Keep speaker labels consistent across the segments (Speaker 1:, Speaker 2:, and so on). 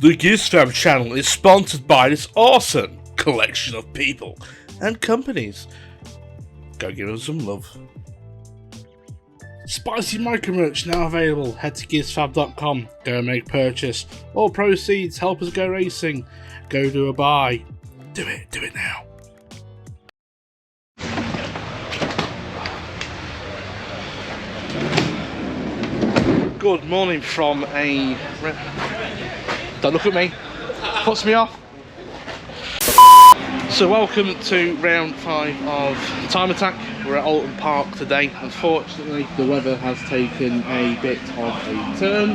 Speaker 1: The GizFab channel is sponsored by this awesome collection of people and companies. Go give them some love. Spicy micro merch now available. Head to GizFab.com. Go and make purchase. All proceeds help us go racing. Go do a buy. Do it now. Good morning from a... Don't look at me, puts me off. So welcome to round 5 of Time Attack. We're at Oulton Park today. Unfortunately the weather has taken a bit of a turn.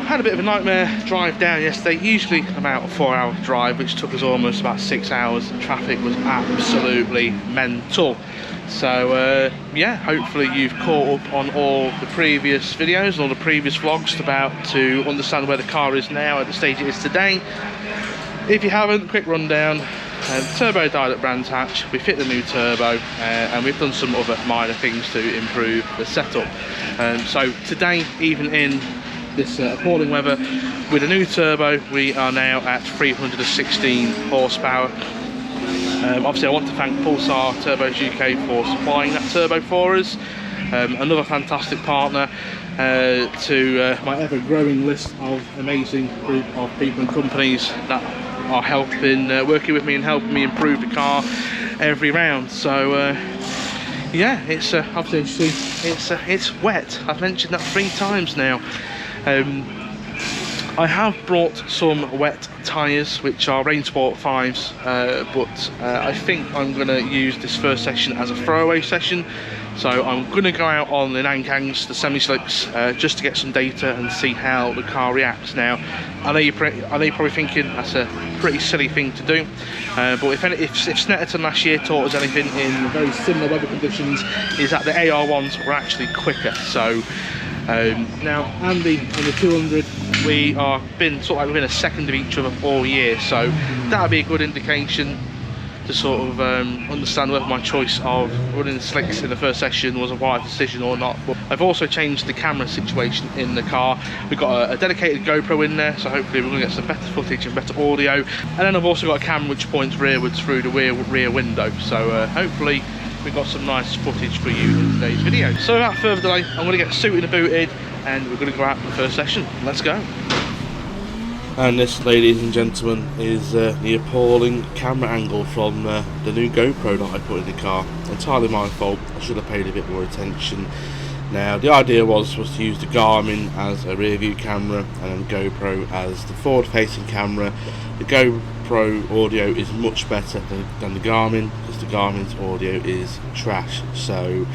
Speaker 1: Had a bit of a nightmare drive down yesterday. Usually about a 4-hour drive, which took us almost about 6 hours. Traffic was absolutely mental. So yeah, hopefully you've caught up on all the previous videos, all the previous vlogs about to understand where the car is now at the stage it is today. If you haven't, quick rundown. Turbo died at Brands Hatch. We fit the new turbo and we've done some other minor things to improve the setup. So today, even in this appalling weather, with a new turbo, we are now at 316 horsepower. Obviously I want to thank Pulsar Turbos UK for supplying that turbo for us. Another fantastic partner to my ever-growing list of amazing group of people and companies that are helping, working with me and helping me improve the car every round. So yeah, it's obviously it's wet. I've mentioned that 3 times now. I have brought some wet tyres, which are Rain Sport 5s, but I think I'm going to use this first session as a throwaway session. So I'm going to go out on the Enquires, the semi-slicks, just to get some data and see how the car reacts. Now, I know you're probably thinking that's a pretty silly thing to do, but if Snetterton last year taught us anything in very similar weather conditions, is that the AR1s were actually quicker. So now Andy in the 200, we are been sort of like within a second of each other all year, so that would be a good indication to sort of understand whether my choice of running slicks in the first session was a wise decision or not. But I've also changed the camera situation in the car. We've got a dedicated GoPro in there, so hopefully we're going to get some better footage and better audio. And then I've also got a camera which points rearwards through the rear window, so hopefully we've got some nice footage for you in today's video. So without further delay, I'm going to get suited and booted and we're going to go out for the first session. Let's go. And this, ladies and gentlemen, is the appalling camera angle from the new GoPro that I put in the car. Entirely my fault. I should have paid a bit more attention. Now the idea was to use the Garmin as a rear view camera and then GoPro as the forward facing camera. The GoPro audio is much better than the Garmin, because the Garmin's audio is trash. So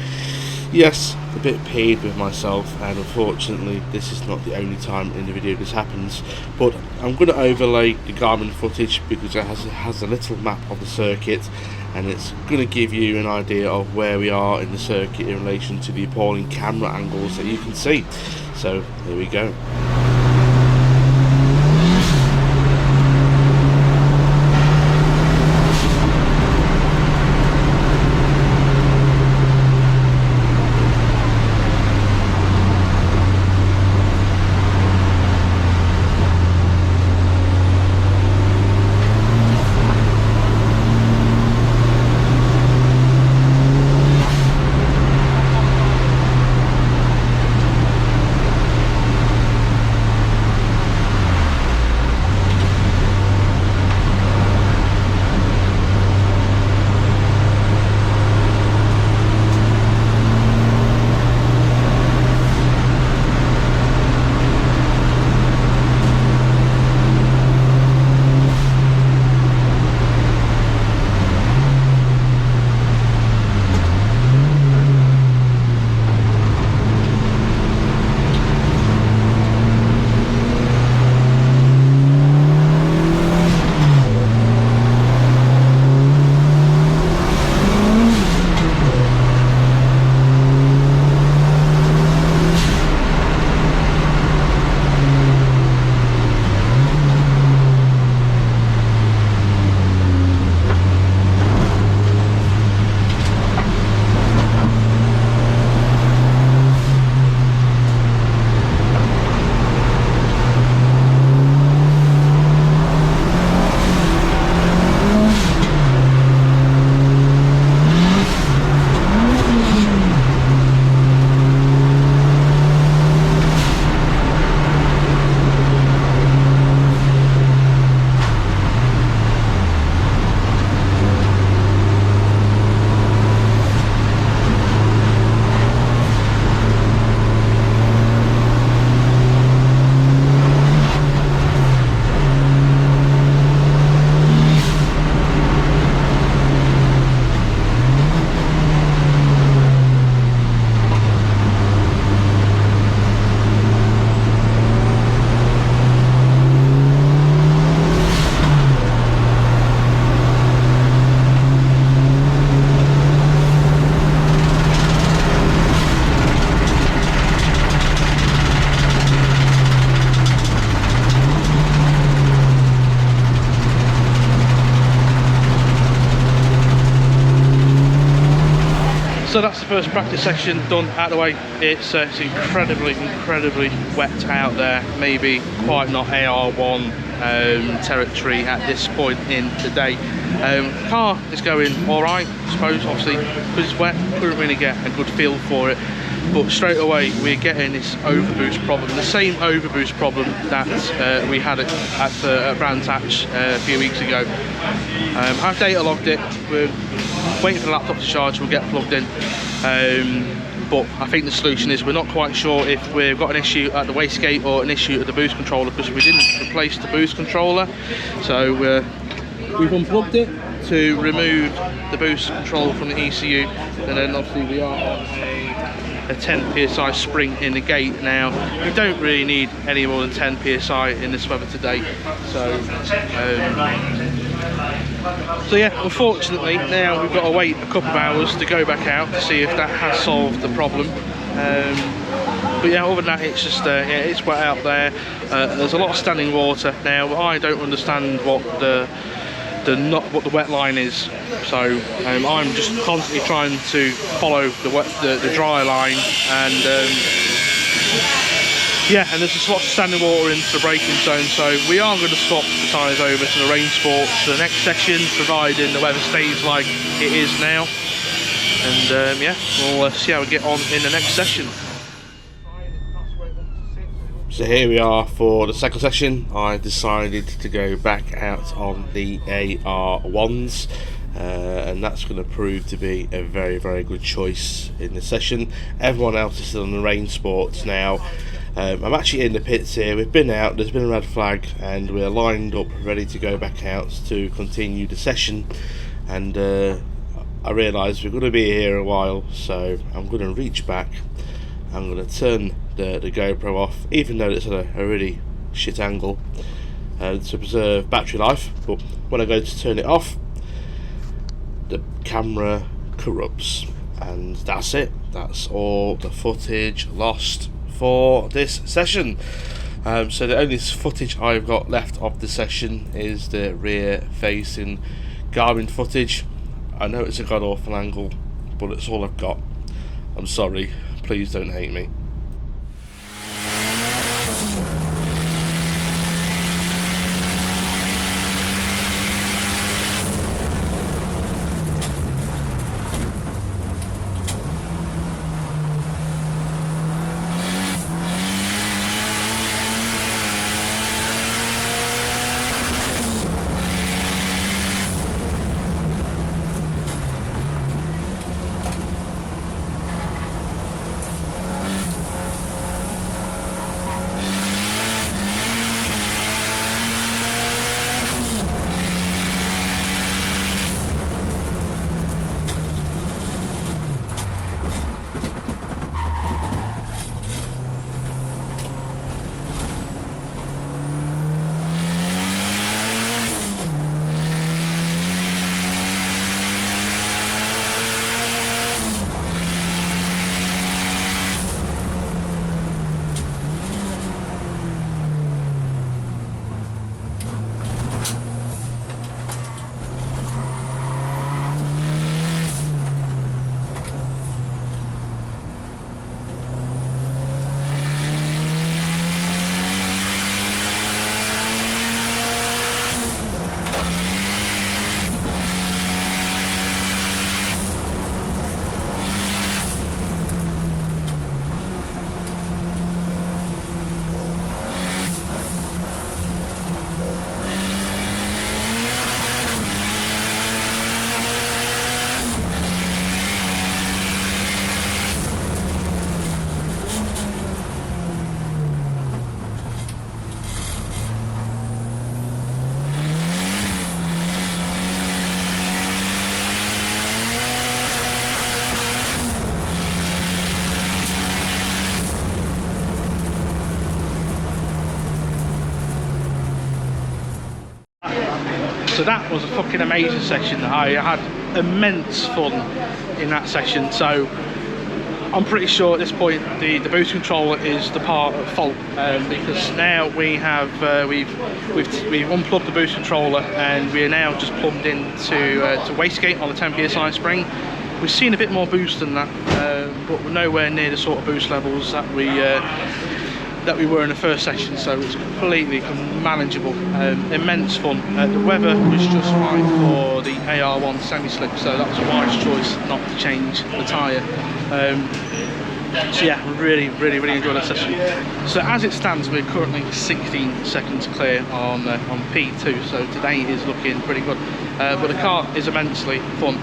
Speaker 1: yes, a bit peeved with myself, and unfortunately this is not the only time in the video this happens. But I'm going to overlay the Garmin footage because it has a little map of the circuit, and it's going to give you an idea of where we are in the circuit in relation to the appalling camera angles that you can see. So here we go. first practice session done out of the way. It's incredibly wet out there, maybe quite not AR1 territory at this point in the day. Car is going alright, I suppose, obviously because it's wet, couldn't really get a good feel for it. But straight away we're getting this overboost problem, the same overboost problem that we had at Brands Hatch a few weeks ago. I've data logged it, we're waiting for the laptop to charge, we'll get plugged in. But I think the solution is we're not quite sure if we've got an issue at the wastegate or an issue at the boost controller, because we didn't replace the boost controller. So we've unplugged it to remove the boost controller from the ECU, and then obviously we are on a 10 psi spring in the gate. Now we don't really need any more than 10 psi in this weather today, so yeah, unfortunately now we've got to wait a couple of hours to go back out to see if that has solved the problem. But yeah, other than that, it's just yeah, it's wet out there. There's a lot of standing water. Now I don't understand what the wet line is, so I'm just constantly trying to follow the dry line, and yeah, and there's just lots of standing water into the braking zone, so we are going to swap the tyres over to the Rain Sports for the next session, providing the weather stays like it is now. And yeah, we'll see how we get on in the next session. So here we are for the second session. I decided to go back out on the AR1s, and that's going to prove to be a very good choice in the session. Everyone else is still on the Rain Sports now. I'm actually in the pits here. We've been out, there's been a red flag, and we're lined up ready to go back out to continue the session. And I realise we're going to be here a while, so I'm going to reach back. I'm going to turn the GoPro off, even though it's at a really shit angle, to preserve battery life. But when I go to turn it off, the camera corrupts, and that's it. That's all the footage lost for this session. So the only footage I've got left of the session is the rear facing Garmin footage. I know it's a god awful angle, but it's all I've got. I'm sorry, please don't hate me. So that was a fucking amazing session. I had immense fun in that session. So I'm pretty sure at this point the boost controller is the part at fault, because now we have we've unplugged the boost controller and we are now just plugged into to wastegate on the 10 psi spring. We've seen a bit more boost than that, but we're nowhere near the sort of boost levels that we were in the first session, so it's completely manageable. Immense fun. The weather was just right for the AR1 semi-slick, so that was a wise choice not to change the tyre. So yeah, really enjoyed that session. So as it stands, we're currently 16 seconds clear on P2, so today is looking pretty good. But the car is immensely fun.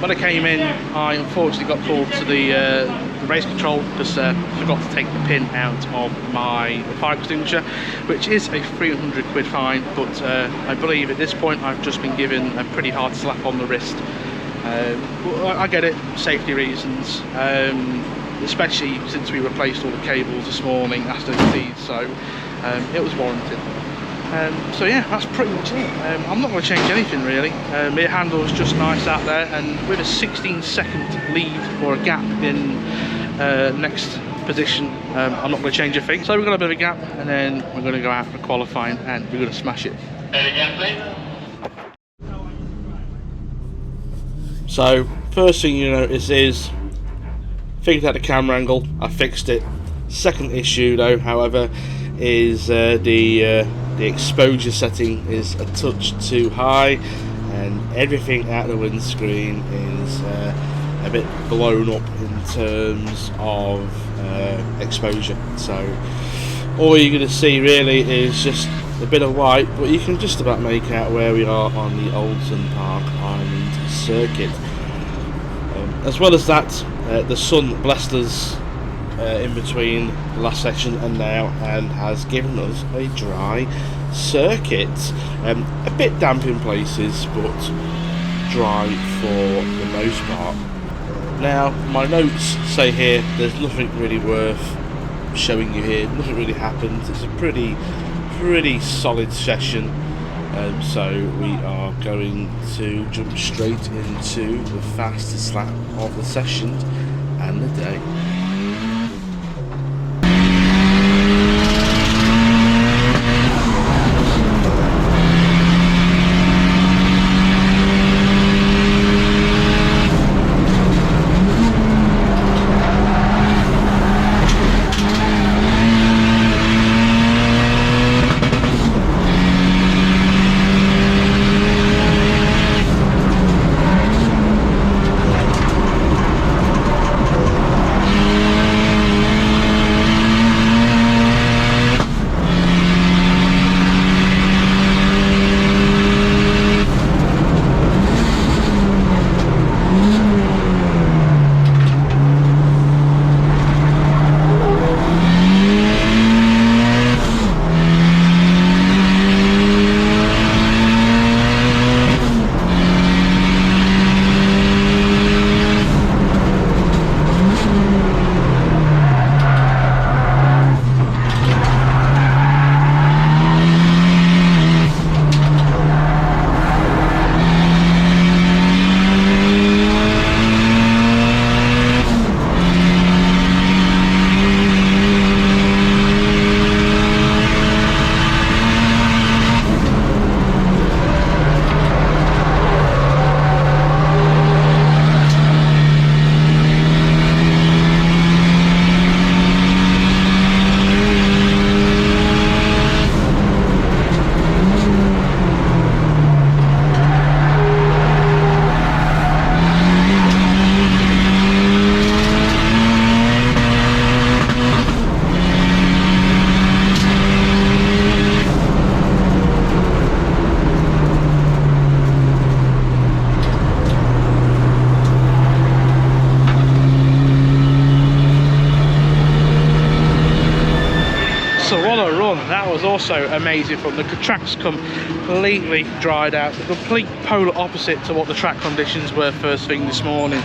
Speaker 1: When I came in, I unfortunately got called to the race control because I forgot to take the pin out of my fire extinguisher, which is a 300 quid fine, but I believe at this point I've just been given a pretty hard slap on the wrist. I get it, safety reasons, especially since we replaced all the cables this morning after the feed, so it was warranted. So yeah, that's pretty much it. I'm not going to change anything really. It handles just nice out there, and with a 16-second lead or a gap in next position, I'm not going to change a thing. So we've got a bit of a gap, and then we're going to go out for qualifying and we're going to smash it. So first thing you notice is figured out the camera angle. I fixed it. Second issue though, however, is the exposure setting is a touch too high, and everything out the windscreen is a bit blown up in terms of exposure. So all you're going to see really is just a bit of white, but you can just about make out where we are on the Oulton Park Island circuit. As well as that, the sun blessed us in between the last section and now, and has given us a dry circuit. A bit damp in places, but dry for the most part. Now my notes say here there's nothing really worth showing you here. Nothing really happened. It's a pretty solid session. So we are going to jump straight into the fastest lap of the session and the day. That was also amazing fun. The track's completely dried out, the complete polar opposite to what the track conditions were first thing this morning.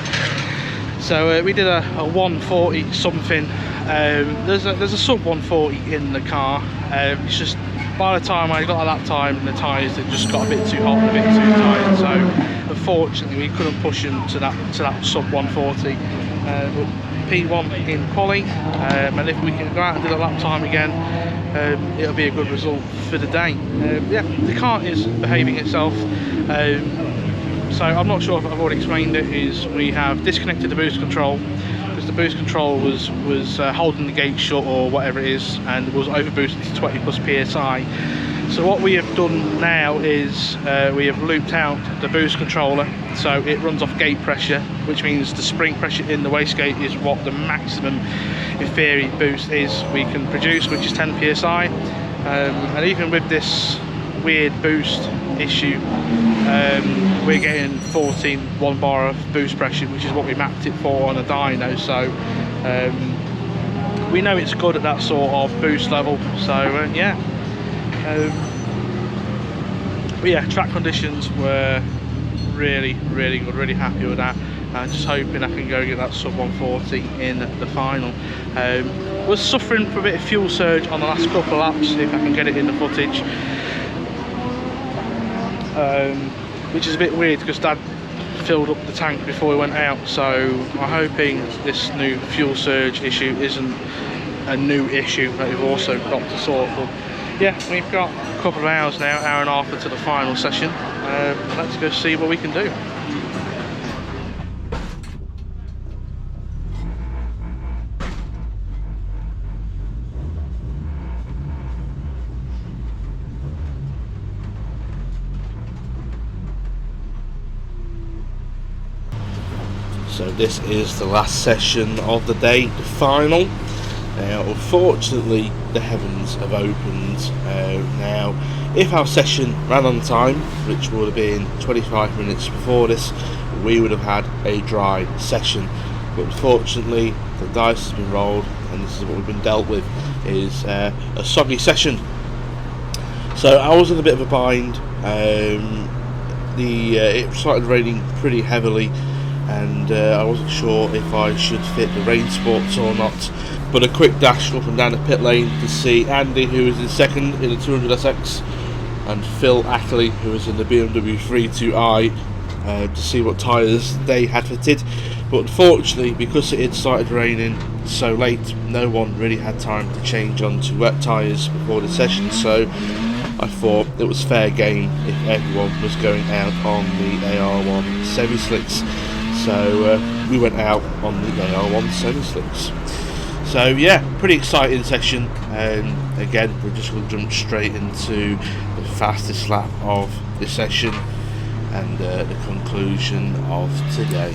Speaker 1: So we did a 140 something. There's a sub 140 in the car. It's just by the time I got to that time, the tyres had just got a bit too hot and a bit too tired. So unfortunately, we couldn't push them to that sub 140. But P1 in quali, and if we can go out and do the lap time again, it'll be a good result for the day. Yeah, the car is behaving itself. So I'm not sure if I've already explained it. Is we have disconnected the boost control because the boost control was holding the gate shut or whatever it is, and was overboosted to 20 plus psi. So what we have done now is we have looped out the boost controller, so it runs off gate pressure, which means the spring pressure in the wastegate is what the maximum in theory boost is we can produce, which is 10 psi. And even with this weird boost issue, we're getting 14 1 bar of boost pressure, which is what we mapped it for on a dyno. So we know it's good at that sort of boost level. So yeah. But yeah, track conditions were really good, really happy with that. Just hoping I can go get that sub 140 in the final. Was suffering for a bit of fuel surge on the last couple of laps, if I can get it in the footage, which is a bit weird because Dad filled up the tank before we went out, so I'm hoping this new fuel surge issue isn't a new issue that we've also got to sort. But yeah, we've got a couple of hours now, hour and a half into the final session. Let's go see what we can do. So this is the last session of the day, the final. Now unfortunately the heavens have opened. Now if our session ran on time, which would have been 25 minutes before this, we would have had a dry session. But unfortunately the dice has been rolled, and this is what we've been dealt with, is a soggy session. So I was in a bit of a bind. It started raining pretty heavily, and I wasn't sure if I should fit the rain sports or not. But a quick dash up and down the pit lane to see Andy, who was in second in the 200SX, and Phil Ackley, who was in the BMW 32i, to see what tyres they had fitted. But unfortunately, because it had started raining so late, no one really had time to change onto wet tyres before the session. So I thought it was fair game if everyone was going out on the AR1 semi-slicks. So we went out on the AR1 semi-slicks. So yeah, pretty exciting session. Again, we're just going to jump straight into the fastest lap of the session and the conclusion of today.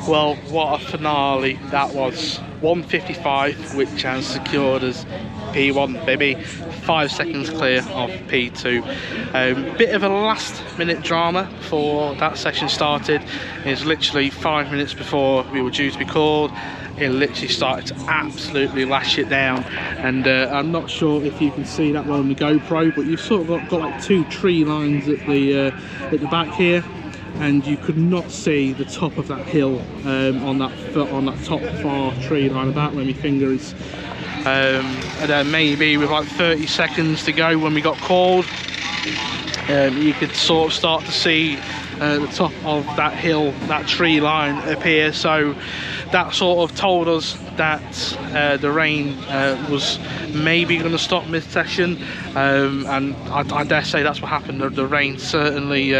Speaker 1: Well, what a finale that was. 1:55, which has secured us P1, baby. 5 seconds clear of P2. Bit of a last minute drama before that session started. It was literally 5 minutes before we were due to be called. It literally started to absolutely lash it down, and I'm not sure if you can see that well on the GoPro, but you've sort of got like 2 tree lines at the back here, and you could not see the top of that hill on that top far tree line about where my finger is. And then maybe with like 30 seconds to go when we got called, you could sort of start to see the top of that hill, that tree line appear. So that sort of told us that the rain was maybe going to stop mid-session, and I dare say that's what happened. The rain certainly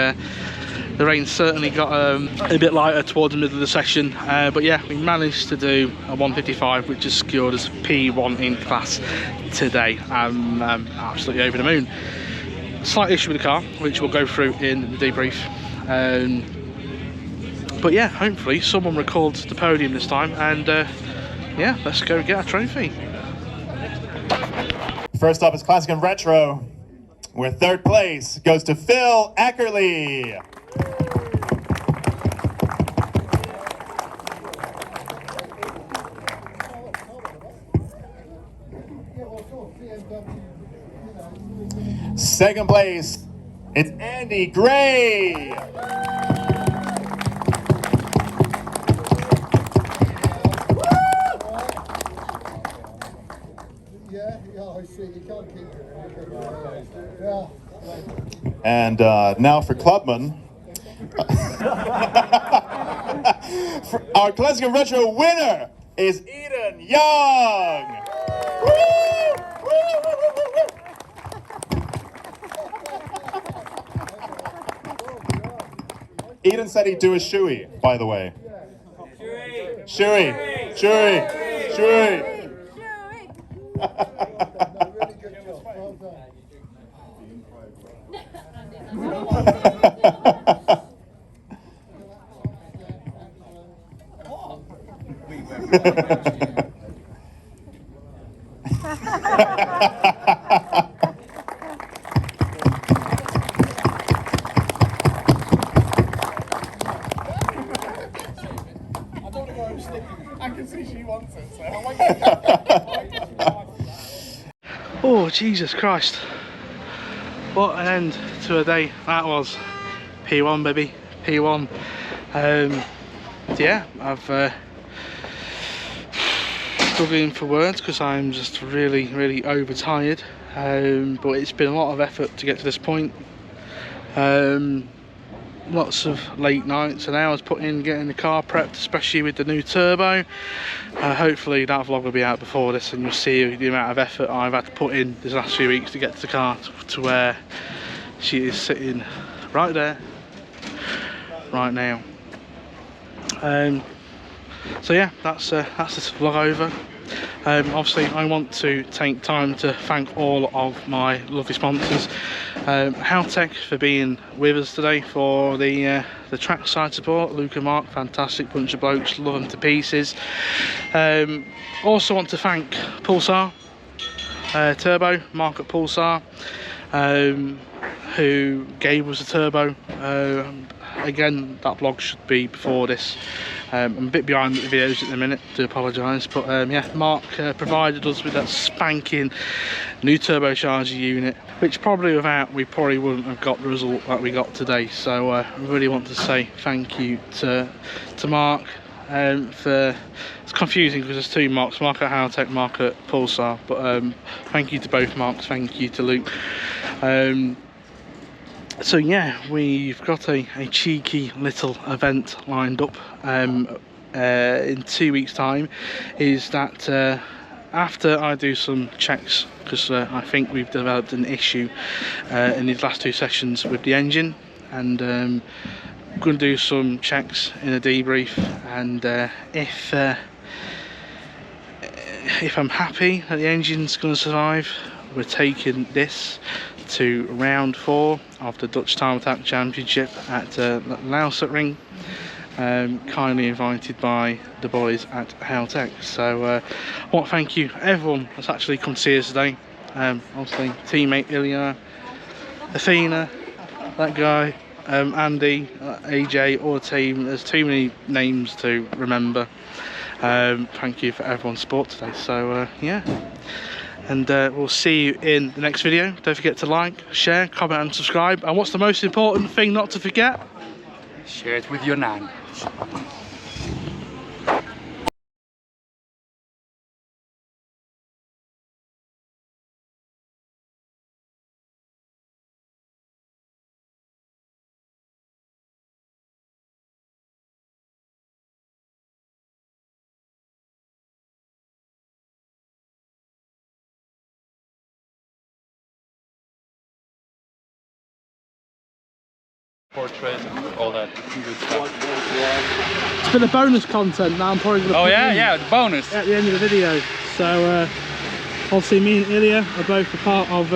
Speaker 1: got a bit lighter towards the middle of the session, but yeah, we managed to do a 1:55, which has secured us P1 in class today. I'm absolutely over the moon. Slight issue with the car, which we'll go through in the debrief. But yeah, hopefully someone records the podium this time, and yeah, let's go get our trophy.
Speaker 2: First up is Classic and Retro, where 3rd place goes to Phil Ackerley. Second place, it's Andy Gray. And now for Clubman. Our Classic and Retro winner is Eden Young. Eden said he'd do a shoey, by the way. Shoey. Shoey. Shoey. I can see she wants it, so
Speaker 1: Oh, Jesus Christ. What an end to a day that was. P1, baby. P1. Yeah, I've struggling for words because I'm just really overtired. But it's been a lot of effort to get to this point. Lots of late nights and hours put in getting the car prepped, especially with the new turbo. Hopefully that vlog will be out before this, and you'll see the amount of effort I've had to put in these last few weeks to get the car to where she is sitting right there, right now. So yeah, that's this vlog over. Obviously I want to take time to thank all of my lovely sponsors. Haltech for being with us today for the trackside support. Luke and Mark, fantastic bunch of blokes, love them to pieces. Also want to thank Pulsar Turbo, Mark at Pulsar, who gave us a turbo. Again, that vlog should be before this. I'm a bit behind the videos at the minute, do apologise, but yeah, Mark provided us with that spanking new turbocharger unit, which probably without we probably wouldn't have got the result that we got today. So I really want to say thank you to Mark. For it's confusing because there's 2 Marks, Mark at Haltech, Mark at Pulsar, but thank you to both Marks, thank you to Luke. So yeah, we've got a cheeky little event lined up in 2 weeks time. Is that after I do some checks, because I think we've developed an issue in these last 2 sessions with the engine, and I'm going to do some checks in a debrief, and if I'm happy that the engine's going to survive, we're taking this to round 4 of the Dutch Time Attack Championship at Lausitzring, kindly invited by the boys at Haltech. So I want to thank you everyone that's actually come to see us today. Obviously teammate Ilya, Athena, that guy, Andy, AJ, all the team. There's too many names to remember. Thank you for everyone's support today. So yeah, and we'll see you in the next video. Don't forget to like, share, comment and subscribe. And what's the most important thing not to forget?
Speaker 3: Share it with your nan. Portrait, all that good stuff.
Speaker 1: It's been a bonus content. Now I'm probably going to
Speaker 3: Oh
Speaker 1: put
Speaker 3: yeah,
Speaker 1: in
Speaker 3: yeah, the bonus.
Speaker 1: at the end of the video. So obviously me and Ilya are both a part of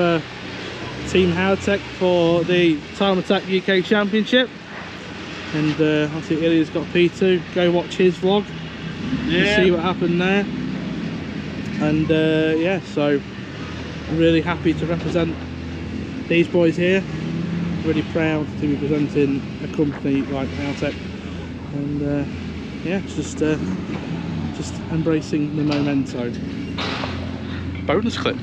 Speaker 1: Team Haltech for the Time Attack UK Championship. And obviously Ilya's got P2. Go watch his vlog.
Speaker 3: Yeah.
Speaker 1: See what happened there. And yeah, so I'm really happy to represent these boys here. Really proud to be presenting a company like Haltech, and yeah, just embracing the memento. Bonus clip.